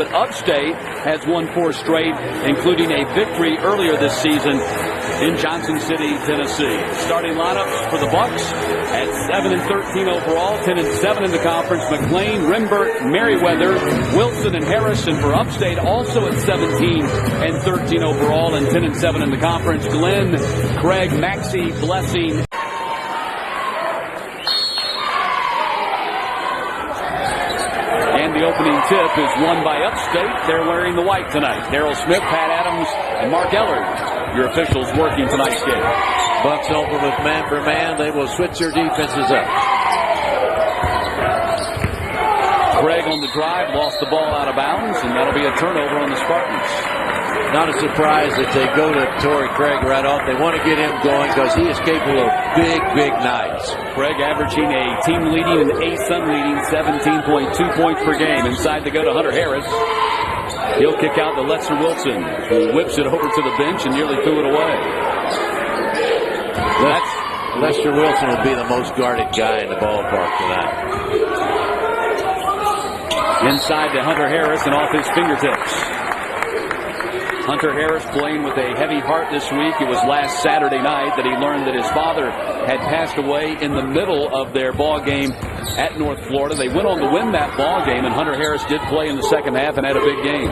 but Upstate has won 4 straight, including a victory earlier this season in Johnson City, Tennessee. Starting lineups for the Bucks at 7-13 overall, 10-7 in the conference. McLean, Rimbert, Merriweather, Wilson, and Harrison. For Upstate, also at 17-13 overall and 10-7 in the conference. Glenn, Craig, Maxey, Blessing. And the opening tip is won by Upstate. They're wearing the white tonight. Daryl Smith, Pat Adams, and Mark Ellard, your officials working tonight's game. Bucks open with man for man. They will switch their defenses up. Craig on the drive, lost the ball out of bounds, and that'll be a turnover on the Spartans. Not a surprise that they go to Torrey Craig right off. They want to get him going because he is capable of big, big nights. Craig averaging a team leading and ASUN leading 17.2 points per game. Inside to go to Hunter Harris. He'll kick out to Lester Wilson, who whips it over to the bench and nearly threw it away. Lester Wilson will be the most guarded guy in the ballpark tonight. Inside to Hunter Harris and off his fingertips. Hunter Harris playing with a heavy heart this week. It was last Saturday night that he learned that his father had passed away in the middle of their ball game at North Florida. They went on to win that ball game, and Hunter Harris did play in the second half and had a big game.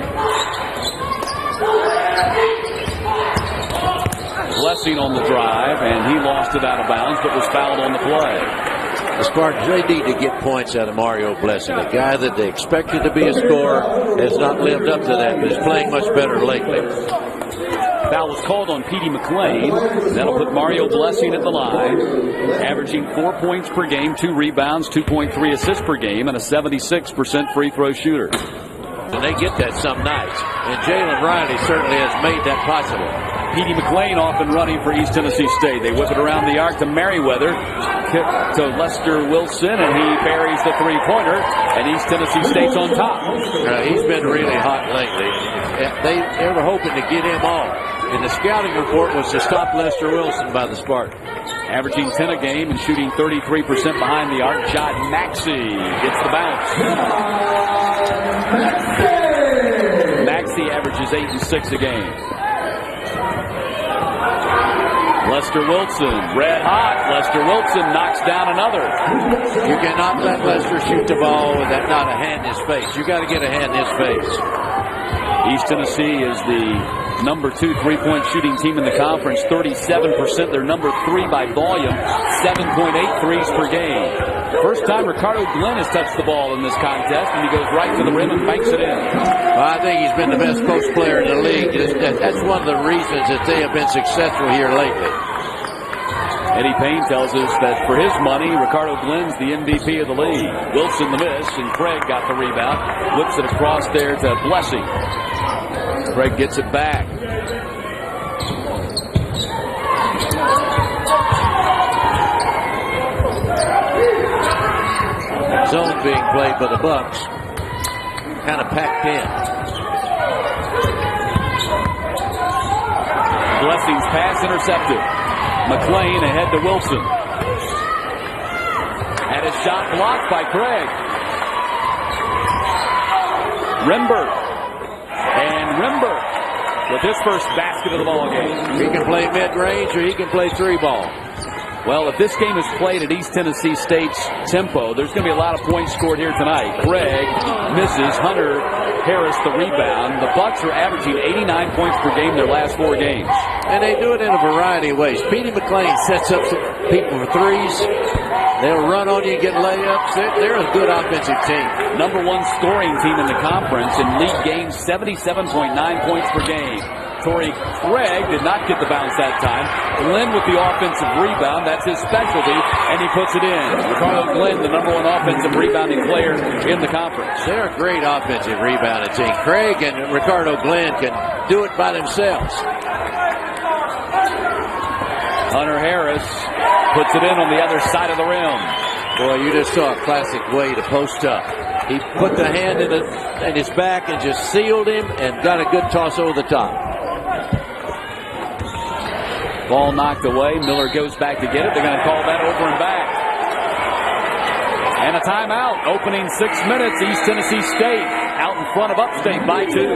Blessing on the drive, and he lost it out of bounds, but was fouled on the play. The Spartans, they need to get points out of Mario Blessing. A guy that they expected to be a scorer has not lived up to that, but is playing much better lately. Foul was called on Petey McLean. That'll put Mario Blessing at the line, averaging 4 points per game, 2 rebounds, 2.3 assists per game, and a 76% free throw shooter. And they get that some nights. And Jalen Riley certainly has made that possible. Petey McLean off and running for East Tennessee State. They whip it around the arc to Merriweather, to Lester Wilson, and he buries the three-pointer, and East Tennessee State's on top. He's been really hot lately. They were hoping to get him off. And the scouting report was to stop Lester Wilson by the Spartans. Averaging 10 a game and shooting 33% behind the arc. Jodd Maxey gets the bounce. Maxey averages 8 and 6 a game. Lester Wilson, red hot. Lester Wilson knocks down another. You cannot let Lester shoot the ball with that not a hand in his face. You got to get a hand in his face. East Tennessee is the number 2 3-point shooting team in the conference, 37%. They're number 3 by volume, 7.8 threes per game. First time Ricardo Glenn has touched the ball in this contest, and he goes right to the rim and banks it in. Well, I think he's been the best post player in the league. That's one of the reasons that they have been successful here lately. Eddie Payne tells us that for his money, Ricardo Glenn's the MVP of the league. Wilson the miss, and Craig got the rebound. Whips it across there to Blessing. Craig gets it back. Zone being played by the Bucks. Kind of packed in. Blessing's pass intercepted. McLean ahead to Wilson. And his shot blocked by Craig. Rimbert. And Rimbert with his first basket of the ball game. He can play mid-range or he can play 3-ball. Well, if this game is played at East Tennessee State's tempo, there's going to be a lot of points scored here tonight. Craig misses. Hunter Harris the rebound. The Bucks are averaging 89 points per game their last 4 games. And they do it in a variety of ways. Petey McLean sets up people for threes. They'll run on you and get layups. They're a good offensive team. Number 1 scoring team in the conference and lead games 77.9 points per game. Torrey Craig did not get the bounce that time. Glenn with the offensive rebound. That's his specialty, and he puts it in. Ricardo Glenn, the number 1 offensive rebounding player in the conference. They're a great offensive rebounding team. Craig and Ricardo Glenn can do it by themselves. Hunter Harris puts it in on the other side of the rim. Boy, you just saw a classic way to post up. He put the hand in his back and just sealed him and got a good toss over the top. Ball knocked away. Miller goes back to get it. They're going to call that over and back. And a timeout. Opening 6 minutes. East Tennessee State out in front of Upstate by 2.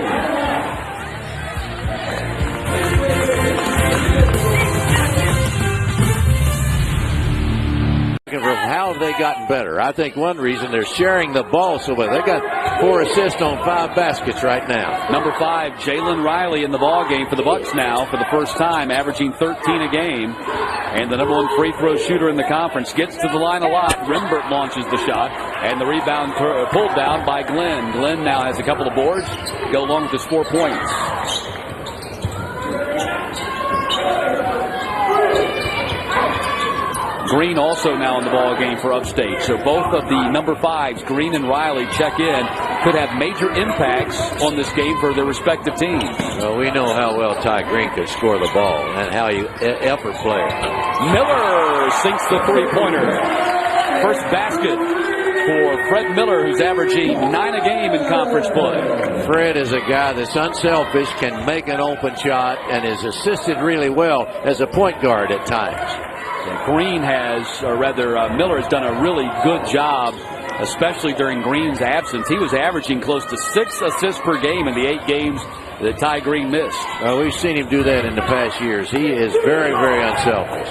How have they gotten better? I think one reason they're sharing the ball so well. They got 4 assists on 5 baskets right now. Number 5, Jalen Riley in the ball game for the Bucks now for the first time, averaging 13 a game. And the number 1 free throw shooter in the conference gets to the line a lot. Rimbert launches the shot, and the rebound pulled down by Glenn. Glenn now has a couple of boards, go along with his 4 points. Green also now in the ball game for Upstate. So both of the number 5s, Green and Riley, check in. Could have major impacts on this game for their respective teams. Well, we know how well Ty Green could score the ball and how he effort player. Miller sinks the 3-pointer. First basket for Fred Miller, who's averaging 9 a game in conference play. Fred is a guy that's unselfish, can make an open shot, and is assisted really well as a point guard at times. Green has, or rather Miller has done a really good job, especially during Green's absence. He was averaging close to 6 assists per game in the 8 games that Ty Green missed. We've seen him do that in the past years. He is very, very unselfish.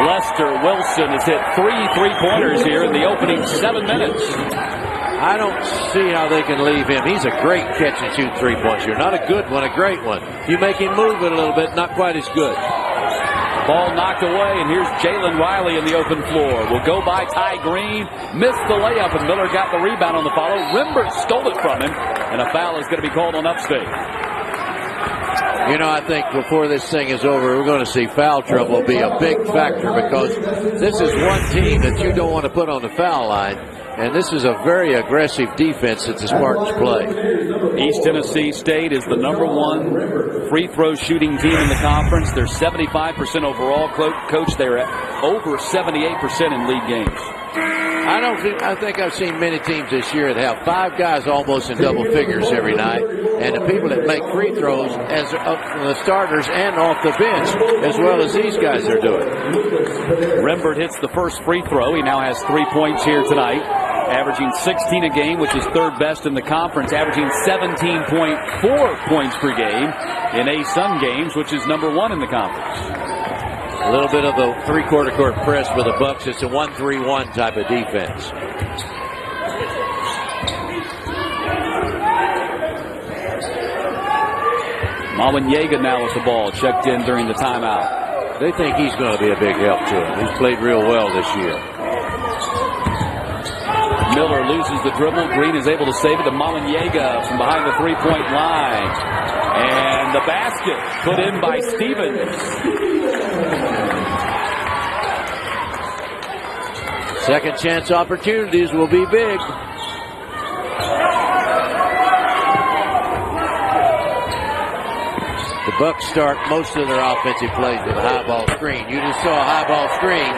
Lester Wilson has hit 3 3-pointers here in the opening 7 minutes. I don't see how they can leave him. He's a great catch-and-shoot 3-point shooter. Not a good one, a great one. You make him move it a little bit, not quite as good. Ball knocked away, and here's Jalen Riley in the open floor. Will go by Ty Green, missed the layup, and Miller got the rebound on the follow. Rimbert stole it from him, and a foul is going to be called on Upstate. You know, I think before this thing is over, we're going to see foul trouble be a big factor, because this is one team that you don't want to put on the foul line, and this is a very aggressive defense that the Spartans play. East Tennessee State is the number 1 free throw shooting team in the conference. They're 75% overall. Coach, they're at over 78% in league games. I think I've seen many teams this year that have 5 guys almost in double figures every night, and the people that make free throws as the starters and off the bench, as well as these guys are doing. Rimbert hits the first free throw. He now has 3 points here tonight, averaging 16 a game, which is 3rd best in the conference, averaging 17.4 points per game in ASUN games, which is number 1 in the conference. A little bit of the 3/4 court press for the Bucks. It's a 1-3-1 type of defense. Mawanyega now with the ball, checked in during the timeout. They think he's going to be a big help to him. He's played real well this year. Miller loses the dribble. Green is able to save it to Mawanyega from behind the 3-point line. And the basket put in by Stevens. Second chance opportunities will be big. The Bucks start most of their offensive plays with a high ball screen. You just saw a high ball screen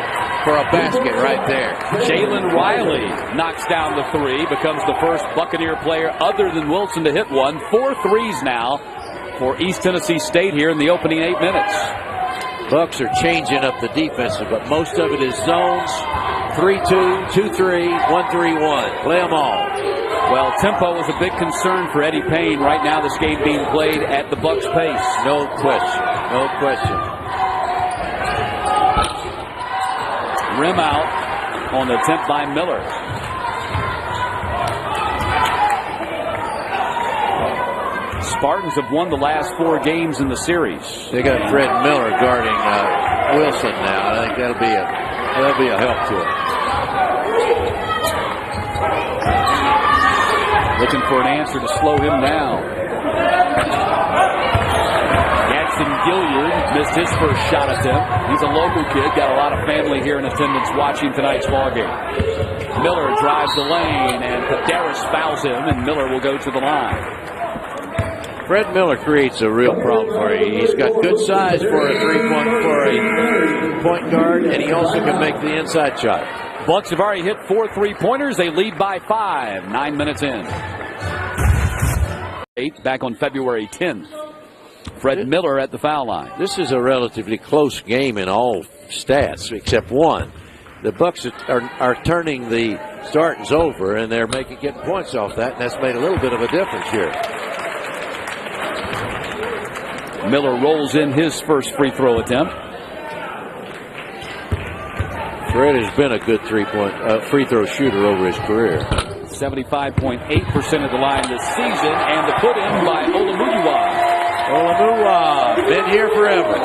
for a basket right there. Jalen Riley knocks down the 3, becomes the first Buccaneer player other than Wilson to hit one. 4 threes now for East Tennessee State here in the opening 8 minutes. Bucks are changing up the defensive, but most of it is zones. 3-2, 2-3, 1-3-1. Play them all. Well, tempo was a big concern for Eddie Payne. Right now, this game being played at the Bucks' pace. No question. No question. Rim out on the attempt by Miller. Spartans have won the last 4 games in the series. They got Fred Miller guarding Wilson now. I think that'll be a help to him. Looking for an answer to slow him down. Jackson Gilliard missed his first shot attempt. He's a local kid, got a lot of family here in attendance watching tonight's ballgame. Miller drives the lane, and Paderis fouls him, and Miller will go to the line. Fred Miller creates a real problem for you. He's got good size for a point guard, and he also can make the inside shot. Bucks have already hit 4 3-pointers. They lead by 5. 9 minutes in. Back on February 10th. Fred Miller at the foul line. This is a relatively close game in all stats except one. the Bucks are turning the Spartans over, and they're getting points off that, and that's made a little bit of a difference here. Miller rolls in his first free throw attempt. Fred has been a good free throw shooter over his career. 75.8% of the line this season, and the put in by Olamuyiwa. Olamuyiwa, been here forever.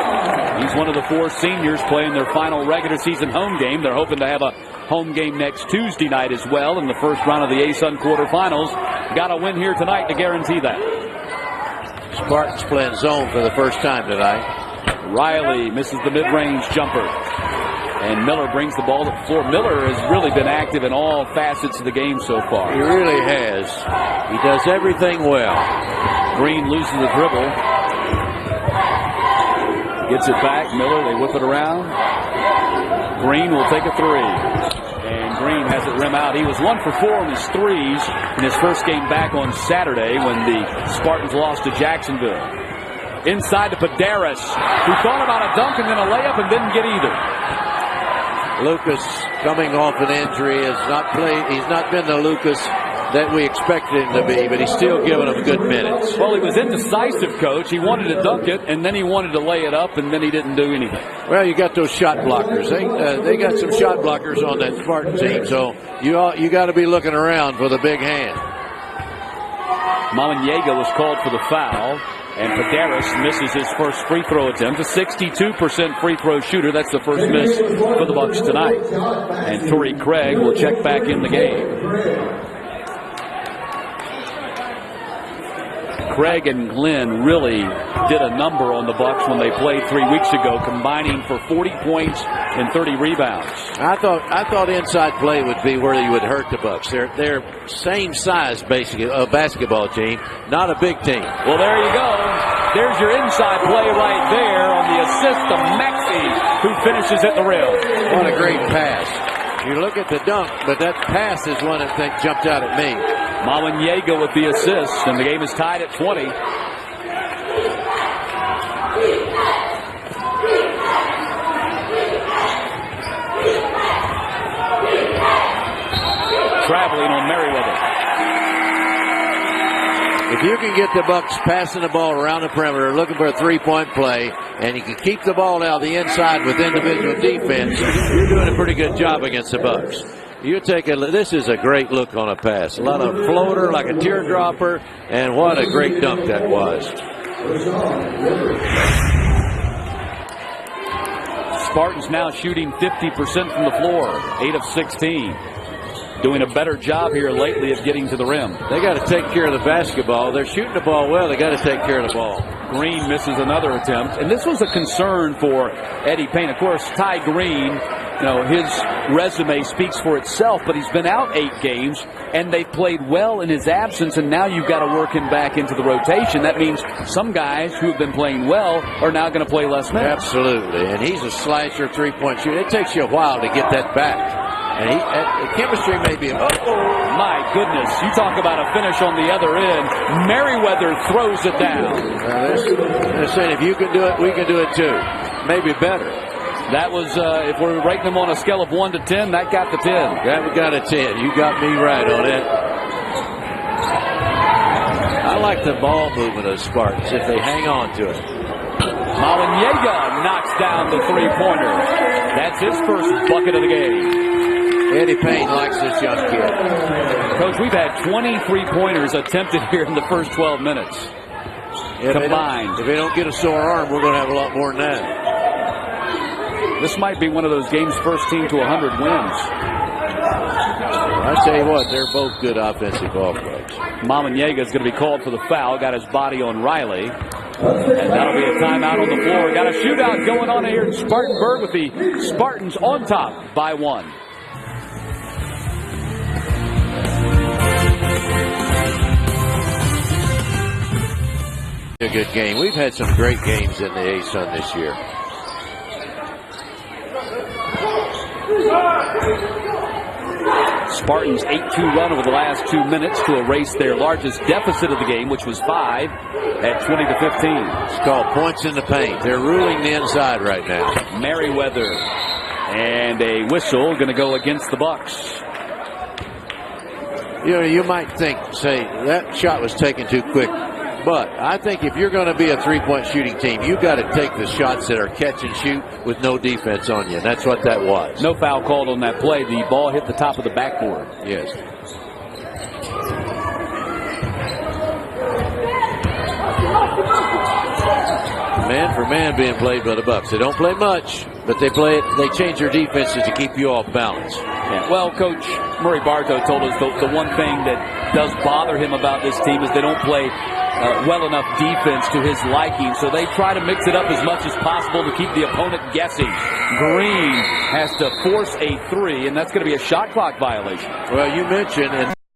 He's one of the 4 seniors playing their final regular season home game. They're hoping to have a home game next Tuesday night as well in the first round of the ASUN quarterfinals. Got to win here tonight to guarantee that. Spartans playing zone for the first time tonight. Riley misses the mid-range jumper. And Miller brings the ball to the floor. Miller has really been active in all facets of the game so far. He really has. He does everything well. Green loses the dribble. Gets it back. Miller, they whip it around. Green will take a 3. And Green has it rim out. He was 1 for 4 on his threes in his first game back on Saturday when the Spartans lost to Jacksonville. Inside to Padaris, who thought about a dunk and then a layup and didn't get either. Lucas, coming off an injury, has not played. He's not been the Lucas that we expected him to be, but he's still giving them good minutes. Well, he was indecisive, Coach. He wanted to dunk it, and then he wanted to lay it up, and then he didn't do anything. Well, you got those shot blockers. They got some shot blockers on that Spartan team, so you got to be looking around for the big hand. Mamanyega was called for the foul. And Padaris misses his first free throw attempt. A 62% free throw shooter. That's the first miss for the Bucks tonight. And Torrey Craig will check back in the game. Craig and Glenn really did a number on the Bucks when they played 3 weeks ago, combining for 40 points and 30 rebounds. I thought inside play would be where you would hurt the Bucks. They're same size, basically, a basketball team, not a big team. Well, there you go. There's your inside play right there on the assist to Maxey, who finishes at the rim. What a great pass. You look at the dunk, but that pass is one that jumped out at me. Mamanyega with the assist, and the game is tied at 20. Traveling on Merriweather. If you can get the Bucks passing the ball around the perimeter, looking for a three-point play, and you can keep the ball out the inside with individual defense, you're doing a pretty good job against the Bucks. You take a look. This is a great look on a pass. A lot of floater, like a teardropper, and what a great dunk that was. Spartans now shooting 50% from the floor, 8 of 16. Doing a better job here lately of getting to the rim. They got to take care of the basketball. They're shooting the ball well. They got to take care of the ball. Green misses another attempt, and this was a concern for Eddie Payne. Of course, Ty Green, his resume speaks for itself, but he's been out 8 games, and they've played well in his absence, and now you've got to work him back into the rotation. That means some guys who have been playing well are now going to play less minutes. Absolutely, and he's a slasher three-point shooter. It takes you a while to get that back. And the chemistry may be. My goodness, you talk about a finish on the other end. Merriweather throws it down. They're saying if you can do it, we can do it too. Maybe better. That was, if we're rating them on a scale of 1 to 10, that got the 10. That got a 10. You got me right on it. I like the ball movement of the Spartans if they hang on to it. Mamanyega knocks down the three-pointer. That's his first bucket of the game. Eddie Payne likes this young kid. Coach, we've had 20 three-pointers attempted here in the first 12 minutes. Combined. If they don't get a sore arm, we're going to have a lot more than that. This might be one of those games first team to 100 wins. I tell you what, they're both good offensive ball players. Mamanyega is going to be called for the foul. Got his body on Riley. And that'll be a timeout on the floor. Got a shootout going on here in Spartanburg with the Spartans on top by 1. A good game. We've had some great games in the ASUN this year. Spartans 8-2 run over the last 2 minutes to erase their largest deficit of the game, which was 5 at 20-15. It's called points in the paint. They're ruling the inside right now. Merriweather And a whistle going to go against the Bucks. You know, you might think, say, that shot was taken too quick. But I think if you're going to be a three-point shooting team, you've got to take the shots that are catch and shoot with no defense on you. And that's what that was. No foul called on that play. The ball hit the top of the backboard. Yes. Man for man being played by the Bucks. They don't play much, but they play it. They change their defenses to keep you off balance. Yeah. Well, Coach Murray Bartow told us the one thing that does bother him about this team is they don't play well enough defense to his liking, so they try to mix it up as much as possible to keep the opponent guessing. Green has to force a three, and that's going to be a shot clock violation. Well, you mentioned, and